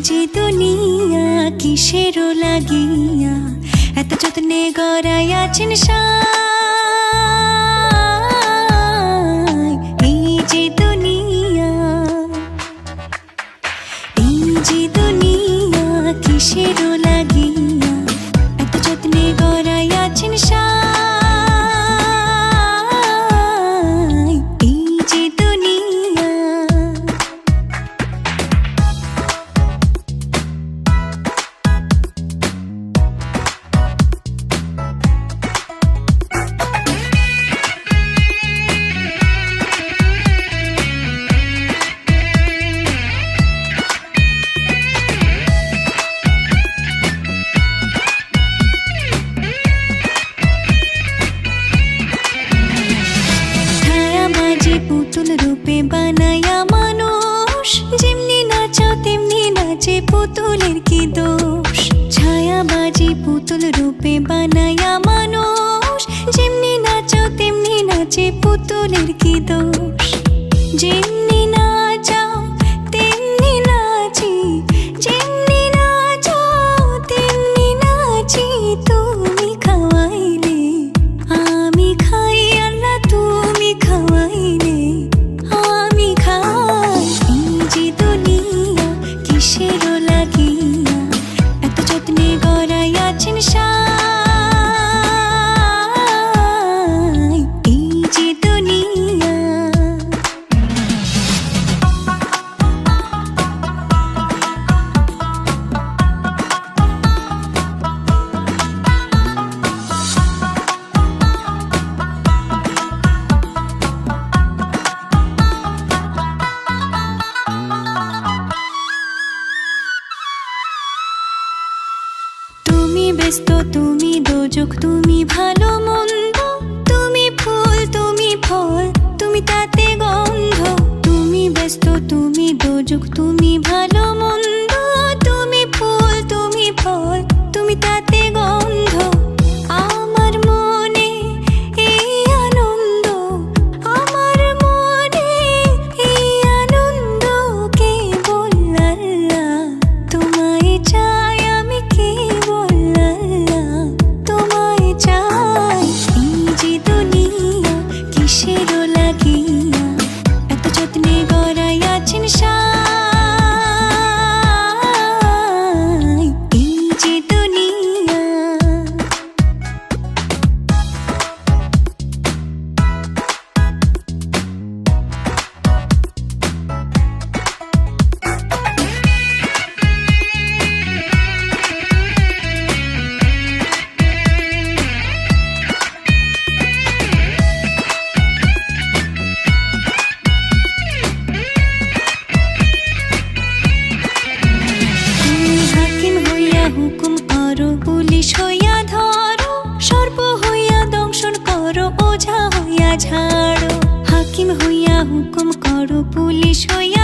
যে দুনিয়া কিসেরও লাগিয়া এত যত্নে গড়াইয়াছেন সাই। এই যে দুনিয়া, এই যে দুনিয়া কিসেরও লাগিয়া এত যত্নে গড়াইয়াছেন সাই। এই যে দুনিয়া, পুতুল রূপে বানায়া মানুষ, যেমনি নাচাও তেমনি নাচে, পুতুলের কি দোষ। ছায়াবাজি পুতুল রূপে বানায়া মানুষ, যেমনি নাচাও তেমনি নাচে, পুতুলের কি দোষ। যেমনি নাচাও তেমনি নাচি, যেমনি নাচাও তেমনি নাচি, তুমি খাওয়াইলে আমি খাই, আল্লাহ তুমি খাওয়াইলে আমি খাই। এই যে দুনিয়া কিসেরও লাগিয়া এত যত্নে গড়াইয়াছেন সাই। এই যে দুনিয়া, তুমি ব্যস্ত, তুমি দোজক, তুমি ভালো মন্দ, তুমি ফুল, তুমি ফল, তুমি তাতে গন্ধ। তুমি ব্যস্ত, তুমি দোজক, তুমি ভালো মন্দ, তুমি ফুল, তুমি ফল, তুমি তাতে গন্ধ। আমার মনে এই আনন্দ, আমার মনে এই আনন্দ, কেবল আল্লাহ তোমায় চাই, আমি কেবল আল্লাহ তোমায় চাই। এই যে দুনিয়া কিসেরও লাগিয়া এত যত্নে গড়াইয়াছেন সাই। এই যে দুনিয়া, হুকুম করো, পুলিশ হইয়া ধরো, সর্প হইয়া দংশন করো, ওঝা হইয়া ঝাড়ো। হাকিম হইয়া হুকুম করো, পুলিশ হইয়া